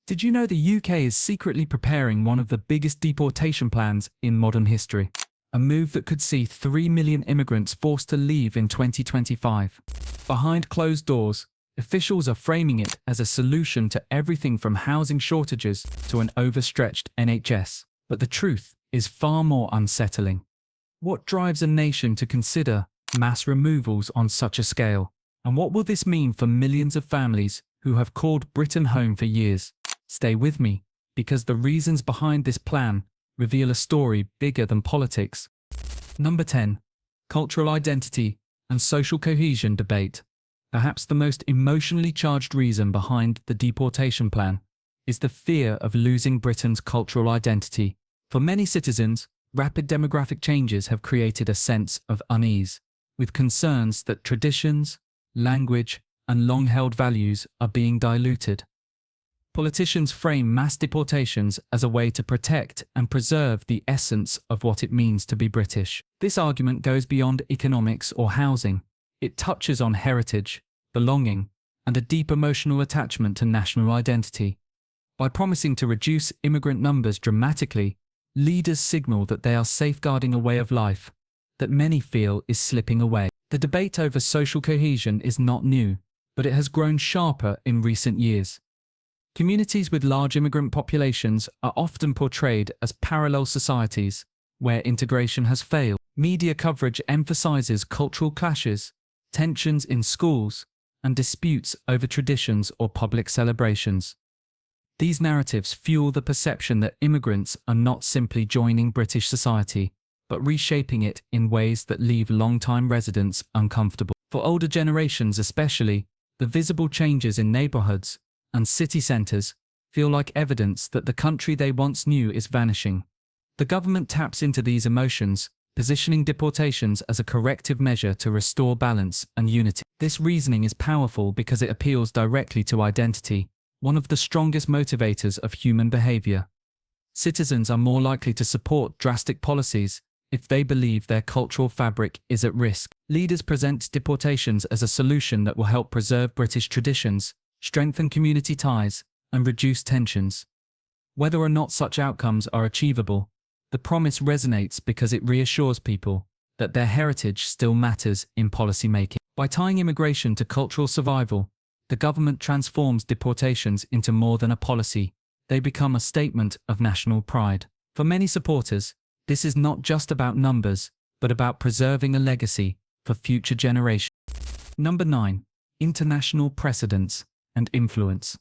Did you know the UK is secretly preparing one of the biggest deportation plans in modern history? A move that could see 3 million immigrants forced to leave in 2025. Behind closed doors, officials are framing it as a solution to everything from housing shortages to an overstretched NHS. But the truth is far more unsettling. What drives a nation to consider mass removals on such a scale? And what will this mean for millions of families who have called Britain home for years? Stay with me, because the reasons behind this plan reveal a story bigger than politics. Number 10. Cultural identity and social cohesion debate. Perhaps the most emotionally charged reason behind the deportation plan is the fear of losing Britain's cultural identity. For many citizens, rapid demographic changes have created a sense of unease, with concerns that traditions, language, and long-held values are being diluted. Politicians frame mass deportations as a way to protect and preserve the essence of what it means to be British. This argument goes beyond economics or housing. It touches on heritage, belonging, and a deep emotional attachment to national identity. By promising to reduce immigrant numbers dramatically, leaders signal that they are safeguarding a way of life that many feel is slipping away. The debate over social cohesion is not new, but it has grown sharper in recent years. Communities with large immigrant populations are often portrayed as parallel societies where integration has failed. Media coverage emphasizes cultural clashes, tensions in schools, and disputes over traditions or public celebrations. These narratives fuel the perception that immigrants are not simply joining British society, but reshaping it in ways that leave long-time residents uncomfortable. For older generations especially, the visible changes in neighborhoods and city centres feel like evidence that the country they once knew is vanishing. The government taps into these emotions, positioning deportations as a corrective measure to restore balance and unity. This reasoning is powerful because it appeals directly to identity, one of the strongest motivators of human behaviour. Citizens are more likely to support drastic policies if they believe their cultural fabric is at risk. Leaders present deportations as a solution that will help preserve British traditions, strengthen community ties, and reduce tensions. Whether or not such outcomes are achievable, the promise resonates because it reassures people that their heritage still matters in policymaking. By tying immigration to cultural survival, the government transforms deportations into more than a policy. They become a statement of national pride. For many supporters, this is not just about numbers, but about preserving a legacy for future generations. Number 9. International precedents and influence.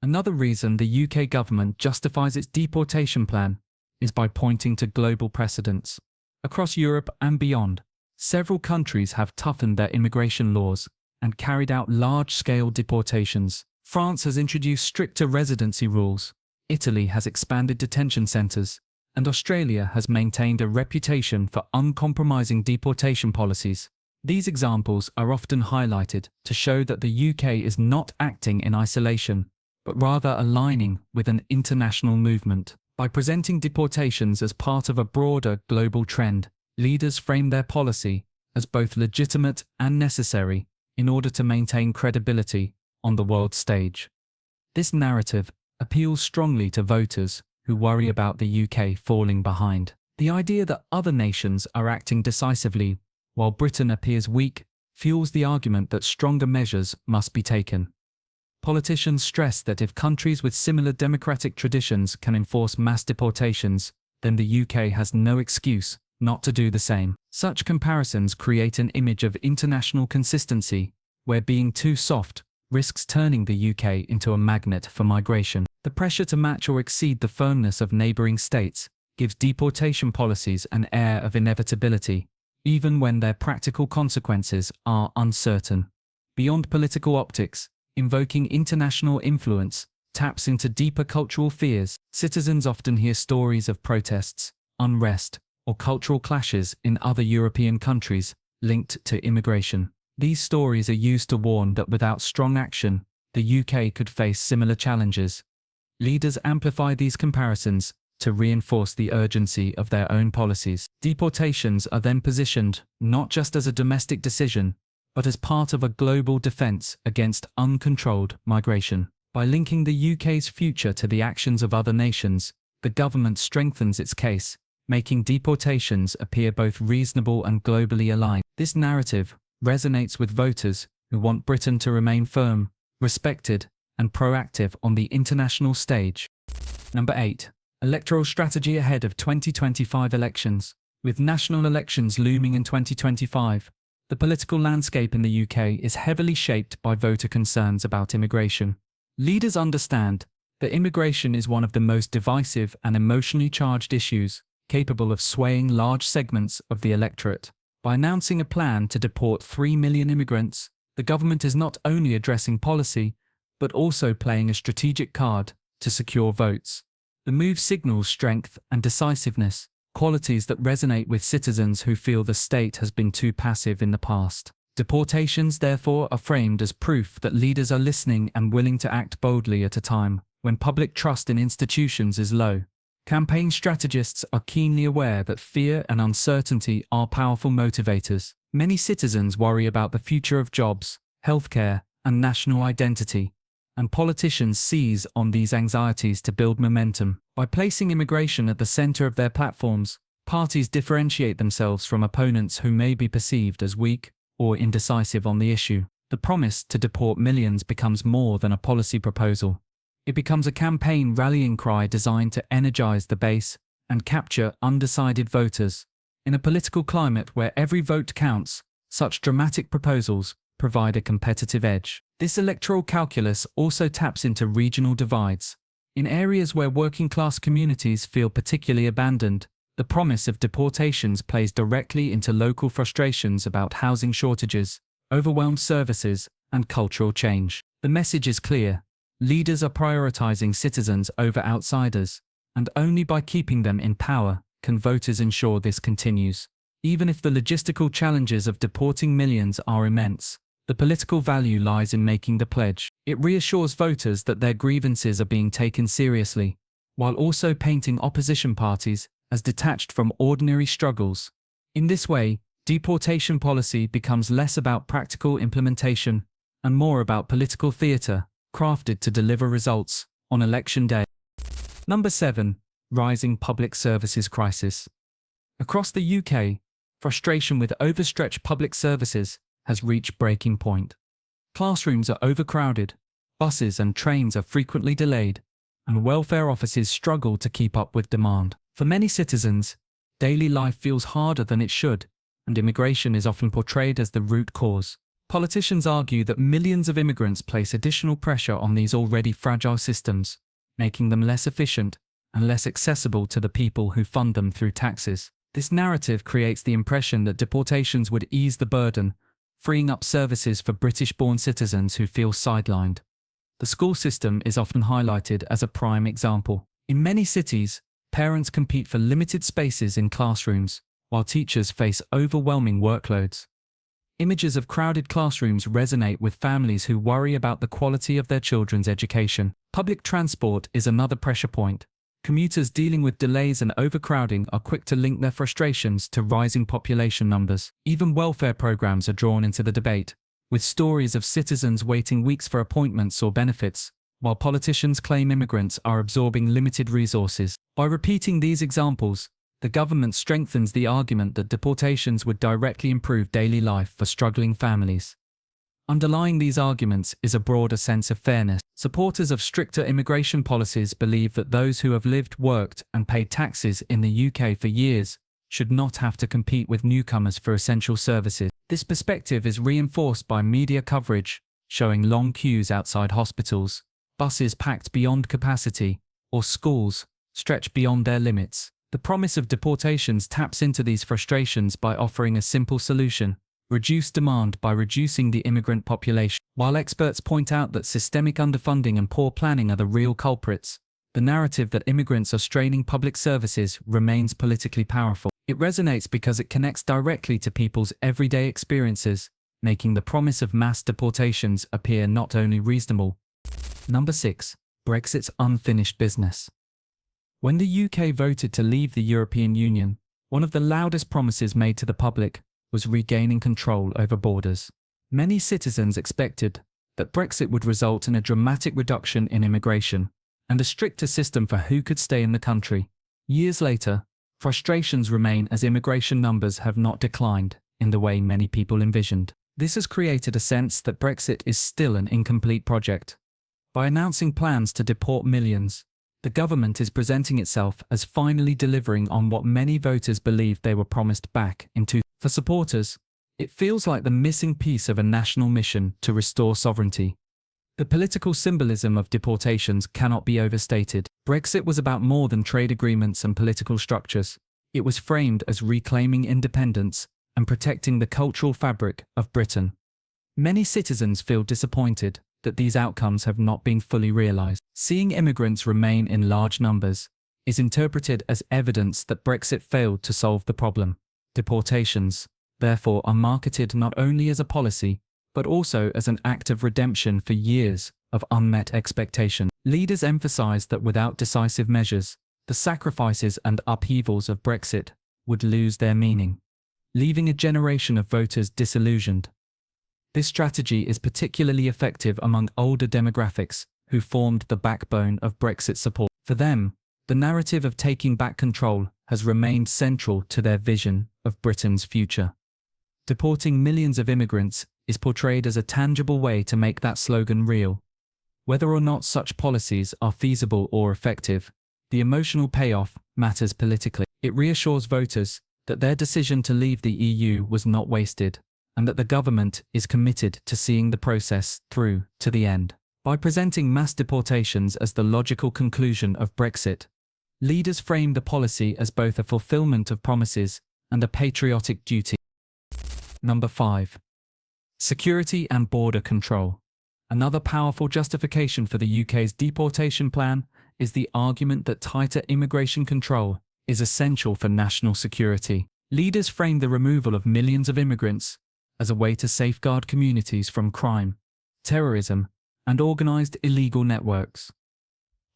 Another reason the UK government justifies its deportation plan is by pointing to global precedents. Across Europe and beyond, several countries have toughened their immigration laws and carried out large-scale deportations. France has introduced stricter residency rules, Italy has expanded detention centres, and Australia has maintained a reputation for uncompromising deportation policies. These examples are often highlighted to show that the UK is not acting in isolation, but rather aligning with an international movement. By presenting deportations as part of a broader global trend, leaders frame their policy as both legitimate and necessary in order to maintain credibility on the world stage. This narrative appeals strongly to voters who worry about the UK falling behind. The idea that other nations are acting decisively while Britain appears weak fuels the argument that stronger measures must be taken. Politicians stress that if countries with similar democratic traditions can enforce mass deportations, then the UK has no excuse not to do the same. Such comparisons create an image of international consistency, where being too soft risks turning the UK into a magnet for migration. The pressure to match or exceed the firmness of neighbouring states gives deportation policies an air of inevitability, even when their practical consequences are uncertain. Beyond political optics, invoking international influence taps into deeper cultural fears. Citizens often hear stories of protests, unrest, or cultural clashes in other European countries linked to immigration. These stories are used to warn that without strong action, the UK could face similar challenges. Leaders amplify these comparisons to reinforce the urgency of their own policies. Deportations are then positioned not just as a domestic decision, but as part of a global defense against uncontrolled migration. By linking the UK's future to the actions of other nations, the government strengthens its case, making deportations appear both reasonable and globally aligned. This narrative resonates with voters who want Britain to remain firm, respected, and proactive on the international stage. Number 8. Electoral strategy ahead of 2025 elections. With national elections looming in 2025, the political landscape in the UK is heavily shaped by voter concerns about immigration. Leaders understand that immigration is one of the most divisive and emotionally charged issues, capable of swaying large segments of the electorate. By announcing a plan to deport 3 million immigrants, the government is not only addressing policy, but also playing a strategic card to secure votes. The move signals strength and decisiveness, qualities that resonate with citizens who feel the state has been too passive in the past. Deportations, therefore, are framed as proof that leaders are listening and willing to act boldly at a time when public trust in institutions is low. Campaign strategists are keenly aware that fear and uncertainty are powerful motivators. Many citizens worry about the future of jobs, healthcare, and national identity, and politicians seize on these anxieties to build momentum. By placing immigration at the center of their platforms, parties differentiate themselves from opponents who may be perceived as weak or indecisive on the issue. The promise to deport millions becomes more than a policy proposal. It becomes a campaign rallying cry designed to energize the base and capture undecided voters. In a political climate where every vote counts, such dramatic proposals provide a competitive edge. This electoral calculus also taps into regional divides. In areas where working-class communities feel particularly abandoned, the promise of deportations plays directly into local frustrations about housing shortages, overwhelmed services, and cultural change. The message is clear. Leaders are prioritizing citizens over outsiders, and only by keeping them in power can voters ensure this continues. Even if the logistical challenges of deporting millions are immense, the political value lies in making the pledge. It reassures voters that their grievances are being taken seriously, while also painting opposition parties as detached from ordinary struggles. In this way, deportation policy becomes less about practical implementation and more about political theatre, crafted to deliver results on election day. Number 7. Rising public services crisis. Across the UK, frustration with overstretched public services has reached breaking point. Classrooms are overcrowded, buses and trains are frequently delayed, and welfare offices struggle to keep up with demand. For many citizens, daily life feels harder than it should, and immigration is often portrayed as the root cause. Politicians argue that millions of immigrants place additional pressure on these already fragile systems, making them less efficient and less accessible to the people who fund them through taxes. This narrative creates the impression that deportations would ease the burden, freeing up services for British-born citizens who feel sidelined. The school system is often highlighted as a prime example. In many cities, parents compete for limited spaces in classrooms, while teachers face overwhelming workloads. Images of crowded classrooms resonate with families who worry about the quality of their children's education. Public transport is another pressure point. Commuters dealing with delays and overcrowding are quick to link their frustrations to rising population numbers. Even welfare programs are drawn into the debate, with stories of citizens waiting weeks for appointments or benefits, while politicians claim immigrants are absorbing limited resources. By repeating these examples, the government strengthens the argument that deportations would directly improve daily life for struggling families. Underlying these arguments is a broader sense of fairness. Supporters of stricter immigration policies believe that those who have lived, worked, and paid taxes in the UK for years should not have to compete with newcomers for essential services. This perspective is reinforced by media coverage, showing long queues outside hospitals, buses packed beyond capacity, or schools stretched beyond their limits. The promise of deportations taps into these frustrations by offering a simple solution: reduce demand by reducing the immigrant population. While experts point out that systemic underfunding and poor planning are the real culprits, the narrative that immigrants are straining public services remains politically powerful. It resonates because it connects directly to people's everyday experiences, making the promise of mass deportations appear not only reasonable. Number 6. Brexit's unfinished business. When the UK voted to leave the European Union, one of the loudest promises made to the public was regaining control over borders. Many citizens expected that Brexit would result in a dramatic reduction in immigration and a stricter system for who could stay in the country. Years later, frustrations remain as immigration numbers have not declined in the way many people envisioned. This has created a sense that Brexit is still an incomplete project. By announcing plans to deport millions, the government is presenting itself as finally delivering on what many voters believed they were promised back in 2000. For supporters, it feels like the missing piece of a national mission to restore sovereignty. The political symbolism of deportations cannot be overstated. Brexit was about more than trade agreements and political structures. It was framed as reclaiming independence and protecting the cultural fabric of Britain. Many citizens feel disappointed that these outcomes have not been fully realised. Seeing immigrants remain in large numbers is interpreted as evidence that Brexit failed to solve the problem. Deportations, therefore, are marketed not only as a policy, but also as an act of redemption for years of unmet expectation. Leaders emphasise that without decisive measures, the sacrifices and upheavals of Brexit would lose their meaning, leaving a generation of voters disillusioned. This strategy is particularly effective among older demographics who formed the backbone of Brexit support. For them, the narrative of taking back control has remained central to their vision of Britain's future. Deporting millions of immigrants is portrayed as a tangible way to make that slogan real. Whether or not such policies are feasible or effective, the emotional payoff matters politically. It reassures voters that their decision to leave the EU was not wasted, and that the government is committed to seeing the process through to the end. By presenting mass deportations as the logical conclusion of Brexit, leaders frame the policy as both a fulfillment of promises and a patriotic duty. Number 5. Security and border control. Another powerful justification for the UK's deportation plan is the argument that tighter immigration control is essential for national security. Leaders frame the removal of millions of immigrants as a way to safeguard communities from crime, terrorism, and organised illegal networks.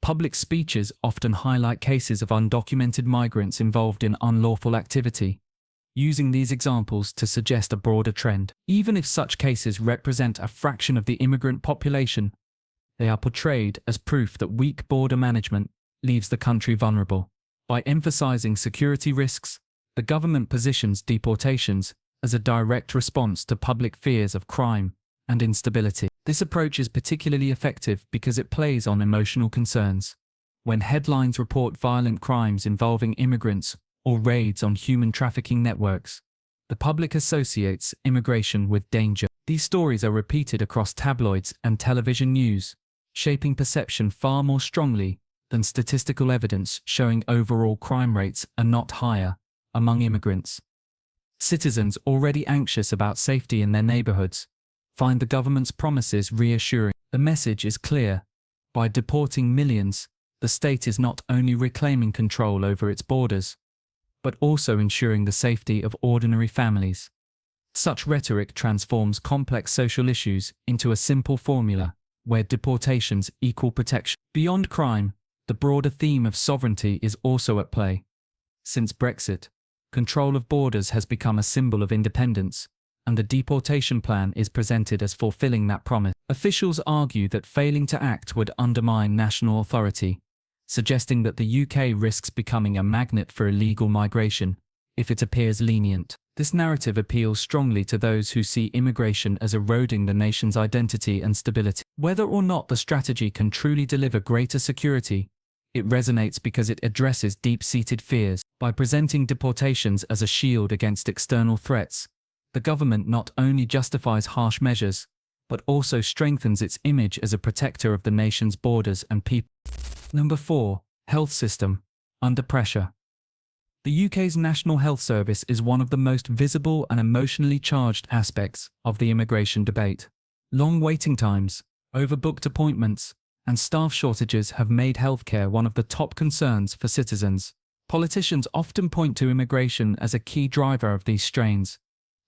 Public speeches often highlight cases of undocumented migrants involved in unlawful activity, using these examples to suggest a broader trend. Even if such cases represent a fraction of the immigrant population, they are portrayed as proof that weak border management leaves the country vulnerable. By emphasising security risks, the government positions deportations as a direct response to public fears of crime and instability. This approach is particularly effective because it plays on emotional concerns. When headlines report violent crimes involving immigrants or raids on human trafficking networks, the public associates immigration with danger. These stories are repeated across tabloids and television news, shaping perception far more strongly than statistical evidence showing overall crime rates are not higher among immigrants. Citizens already anxious about safety in their neighbourhoods find the government's promises reassuring. The message is clear. By deporting millions, the state is not only reclaiming control over its borders, but also ensuring the safety of ordinary families. Such rhetoric transforms complex social issues into a simple formula, where deportations equal protection. Beyond crime, the broader theme of sovereignty is also at play. Since Brexit, control of borders has become a symbol of independence, and the deportation plan is presented as fulfilling that promise. Officials argue that failing to act would undermine national authority, suggesting that the UK risks becoming a magnet for illegal migration if it appears lenient. This narrative appeals strongly to those who see immigration as eroding the nation's identity and stability. Whether or not the strategy can truly deliver greater security, it resonates because it addresses deep-seated fears. By presenting deportations as a shield against external threats, the government not only justifies harsh measures, but also strengthens its image as a protector of the nation's borders and people. Number 4. Health system. Under pressure. The UK's National Health Service is one of the most visible and emotionally charged aspects of the immigration debate. Long waiting times, overbooked appointments, and staff shortages have made healthcare one of the top concerns for citizens. Politicians often point to immigration as a key driver of these strains,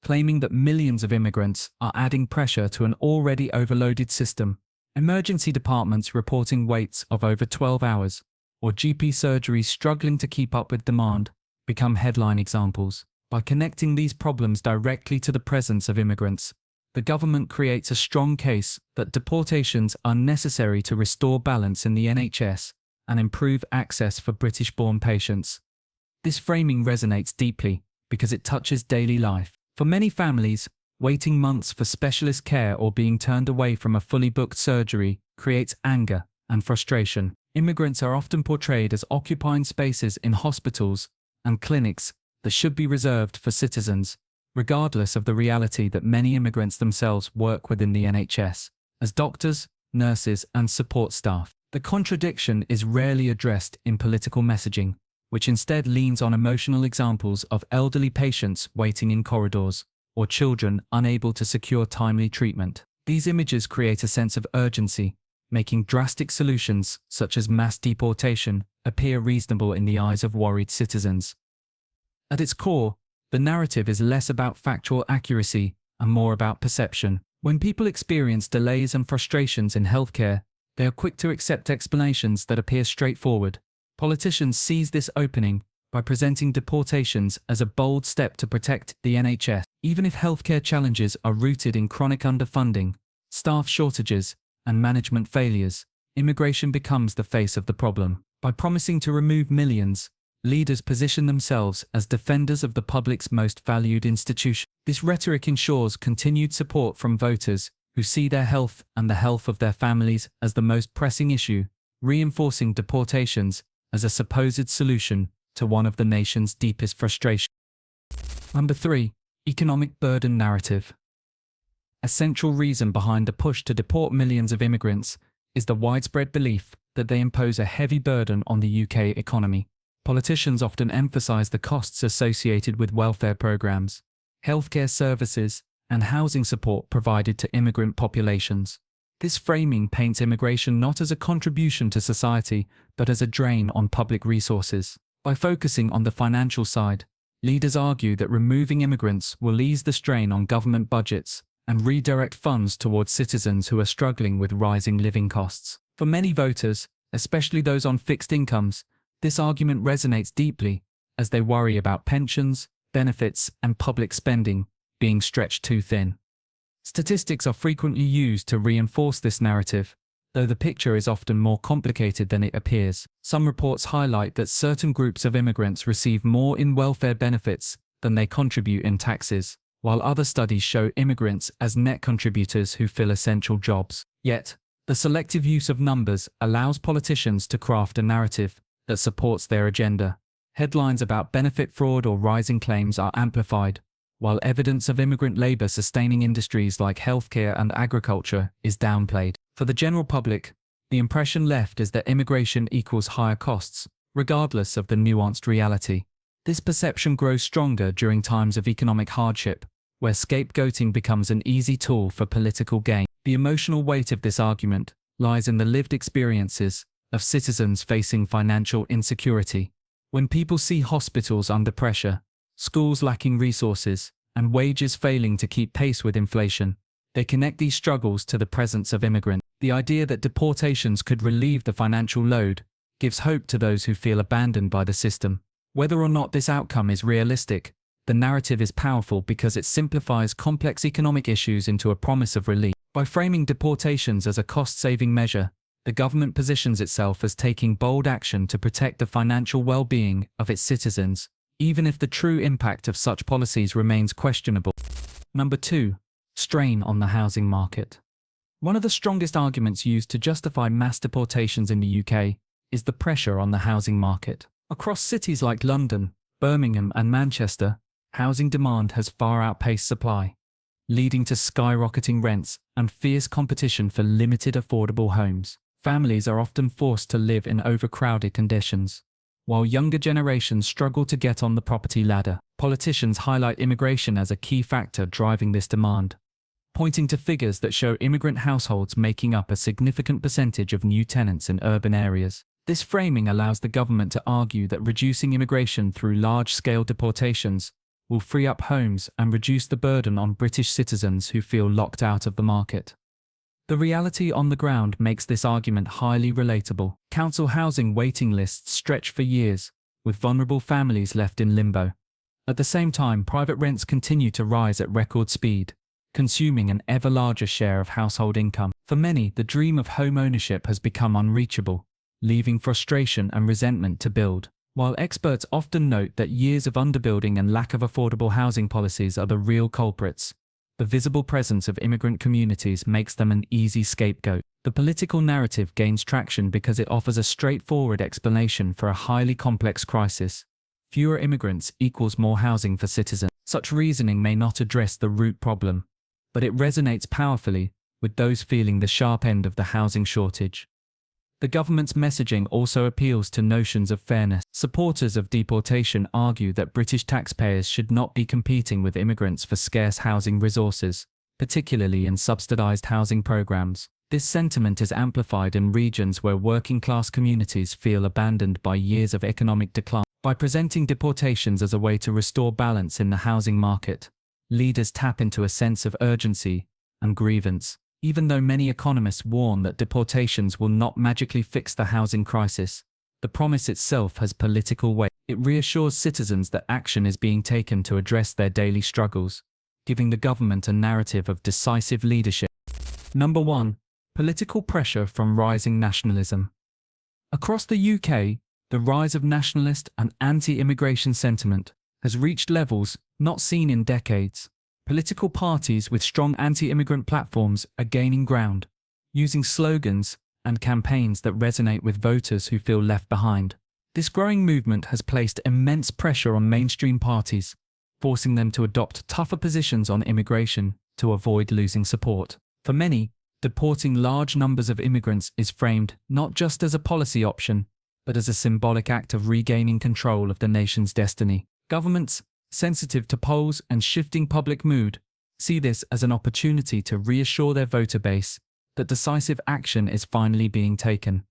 claiming that millions of immigrants are adding pressure to an already overloaded system. Emergency departments reporting waits of over 12 hours, or GP surgeries struggling to keep up with demand, become headline examples. By connecting these problems directly to the presence of immigrants, the government creates a strong case that deportations are necessary to restore balance in the NHS and improve access for British-born patients. This framing resonates deeply because it touches daily life. For many families, waiting months for specialist care or being turned away from a fully booked surgery creates anger and frustration. Immigrants are often portrayed as occupying spaces in hospitals and clinics that should be reserved for citizens, regardless of the reality that many immigrants themselves work within the NHS as doctors, nurses, and support staff. The contradiction is rarely addressed in political messaging, which instead leans on emotional examples of elderly patients waiting in corridors or children unable to secure timely treatment. These images create a sense of urgency, making drastic solutions such as mass deportation appear reasonable in the eyes of worried citizens. At its core, the narrative is less about factual accuracy and more about perception. When people experience delays and frustrations in healthcare, they are quick to accept explanations that appear straightforward. Politicians seize this opening by presenting deportations as a bold step to protect the NHS. Even if healthcare challenges are rooted in chronic underfunding, staff shortages, and management failures, immigration becomes the face of the problem. By promising to remove millions, leaders position themselves as defenders of the public's most valued institution. This rhetoric ensures continued support from voters who see their health and the health of their families as the most pressing issue, reinforcing deportations as a supposed solution to one of the nation's deepest frustrations. Number 3. Economic burden narrative. A central reason behind the push to deport millions of immigrants is the widespread belief that they impose a heavy burden on the UK economy. Politicians often emphasize the costs associated with welfare programs, healthcare services, and housing support provided to immigrant populations. This framing paints immigration not as a contribution to society, but as a drain on public resources. By focusing on the financial side, leaders argue that removing immigrants will ease the strain on government budgets and redirect funds towards citizens who are struggling with rising living costs. For many voters, especially those on fixed incomes, this argument resonates deeply as they worry about pensions, benefits, and public spending being stretched too thin. Statistics are frequently used to reinforce this narrative, though the picture is often more complicated than it appears. Some reports highlight that certain groups of immigrants receive more in welfare benefits than they contribute in taxes, while other studies show immigrants as net contributors who fill essential jobs. Yet, the selective use of numbers allows politicians to craft a narrative that supports their agenda. Headlines about benefit fraud or rising claims are amplified, while evidence of immigrant labor sustaining industries like healthcare and agriculture is downplayed. For the general public, the impression left is that immigration equals higher costs, regardless of the nuanced reality. This perception grows stronger during times of economic hardship, where scapegoating becomes an easy tool for political gain. The emotional weight of this argument lies in the lived experiences of citizens facing financial insecurity. When people see hospitals under pressure, schools lacking resources, and wages failing to keep pace with inflation, they connect these struggles to the presence of immigrants. The idea that deportations could relieve the financial load gives hope to those who feel abandoned by the system. Whether or not this outcome is realistic, the narrative is powerful because it simplifies complex economic issues into a promise of relief. By framing deportations as a cost-saving measure, the government positions itself as taking bold action to protect the financial well-being of its citizens, even if the true impact of such policies remains questionable. Number 2. Strain on the housing market. One of the strongest arguments used to justify mass deportations in the UK is the pressure on the housing market. Across cities like London, Birmingham, and Manchester, housing demand has far outpaced supply, leading to skyrocketing rents and fierce competition for limited affordable homes. Families are often forced to live in overcrowded conditions, while younger generations struggle to get on the property ladder. Politicians highlight immigration as a key factor driving this demand, pointing to figures that show immigrant households making up a significant percentage of new tenants in urban areas. This framing allows the government to argue that reducing immigration through large-scale deportations will free up homes and reduce the burden on British citizens who feel locked out of the market. The reality on the ground makes this argument highly relatable. Council housing waiting lists stretch for years, with vulnerable families left in limbo. At the same time, private rents continue to rise at record speed, consuming an ever larger share of household income. For many, the dream of home ownership has become unreachable, leaving frustration and resentment to build. While experts often note that years of underbuilding and lack of affordable housing policies are the real culprits, the visible presence of immigrant communities makes them an easy scapegoat. The political narrative gains traction because it offers a straightforward explanation for a highly complex crisis. Fewer immigrants equals more housing for citizens. Such reasoning may not address the root problem, but it resonates powerfully with those feeling the sharp end of the housing shortage. The government's messaging also appeals to notions of fairness. Supporters of deportation argue that British taxpayers should not be competing with immigrants for scarce housing resources, particularly in subsidised housing programs. This sentiment is amplified in regions where working-class communities feel abandoned by years of economic decline. By presenting deportations as a way to restore balance in the housing market, leaders tap into a sense of urgency and grievance. Even though many economists warn that deportations will not magically fix the housing crisis, the promise itself has political weight. It reassures citizens that action is being taken to address their daily struggles, giving the government a narrative of decisive leadership. Number 1. Political pressure from rising nationalism. Across the UK, the rise of nationalist and anti-immigration sentiment has reached levels not seen in decades. Political parties with strong anti-immigrant platforms are gaining ground, using slogans and campaigns that resonate with voters who feel left behind. This growing movement has placed immense pressure on mainstream parties, forcing them to adopt tougher positions on immigration to avoid losing support. For many, deporting large numbers of immigrants is framed not just as a policy option, but as a symbolic act of regaining control of the nation's destiny. Governments, sensitive to polls and shifting public mood, see this as an opportunity to reassure their voter base that decisive action is finally being taken.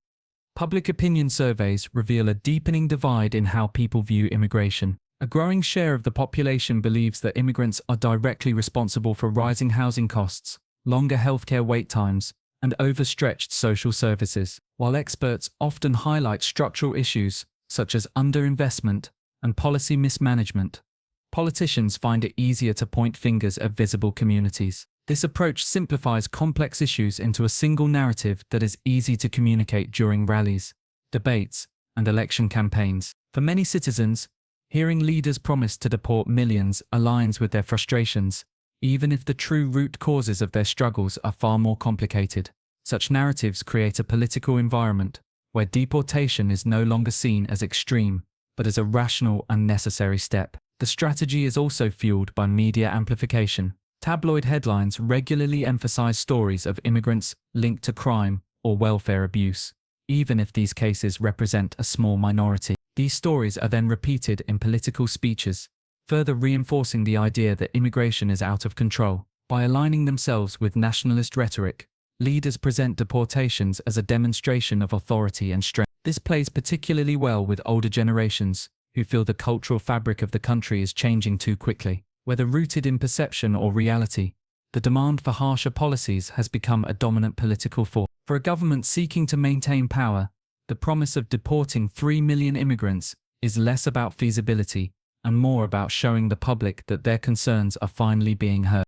Public opinion surveys reveal a deepening divide in how people view immigration. A growing share of the population believes that immigrants are directly responsible for rising housing costs, longer healthcare wait times, and overstretched social services, while experts often highlight structural issues such as underinvestment and policy mismanagement. Politicians find it easier to point fingers at visible communities. This approach simplifies complex issues into a single narrative that is easy to communicate during rallies, debates, and election campaigns. For many citizens, hearing leaders promise to deport millions aligns with their frustrations, even if the true root causes of their struggles are far more complicated. Such narratives create a political environment where deportation is no longer seen as extreme, but as a rational and necessary step. The strategy is also fueled by media amplification. Tabloid headlines regularly emphasize stories of immigrants linked to crime or welfare abuse, even if these cases represent a small minority. These stories are then repeated in political speeches, further reinforcing the idea that immigration is out of control. By aligning themselves with nationalist rhetoric, leaders present deportations as a demonstration of authority and strength. This plays particularly well with older generations, who feel the cultural fabric of the country is changing too quickly. Whether rooted in perception or reality, the demand for harsher policies has become a dominant political force. For a government seeking to maintain power, the promise of deporting 3 million immigrants is less about feasibility and more about showing the public that their concerns are finally being heard.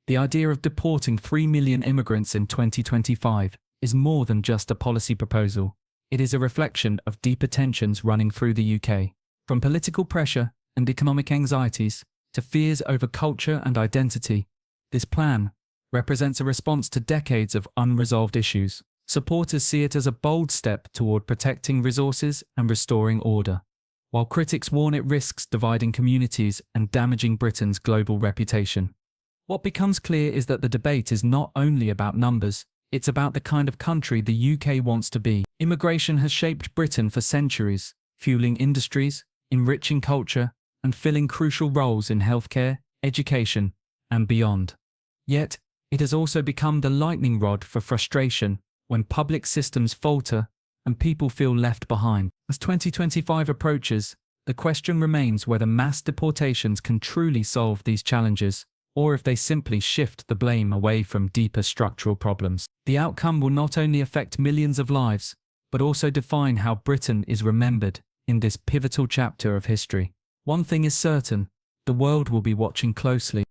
The idea of deporting 3 million immigrants in 2025 is more than just a policy proposal. It is a reflection of deeper tensions running through the UK. From political pressure and economic anxieties to fears over culture and identity, this plan represents a response to decades of unresolved issues. Supporters see it as a bold step toward protecting resources and restoring order, while critics warn it risks dividing communities and damaging Britain's global reputation. What becomes clear is that the debate is not only about numbers, it's about the kind of country the UK wants to be. Immigration has shaped Britain for centuries, fueling industries, enriching culture, and filling crucial roles in healthcare, education, and beyond. Yet, it has also become the lightning rod for frustration when public systems falter and people feel left behind. As 2025 approaches, the question remains whether mass deportations can truly solve these challenges, or if they simply shift the blame away from deeper structural problems. The outcome will not only affect millions of lives, but also define how Britain is remembered in this pivotal chapter of history. One thing is certain, the world will be watching closely.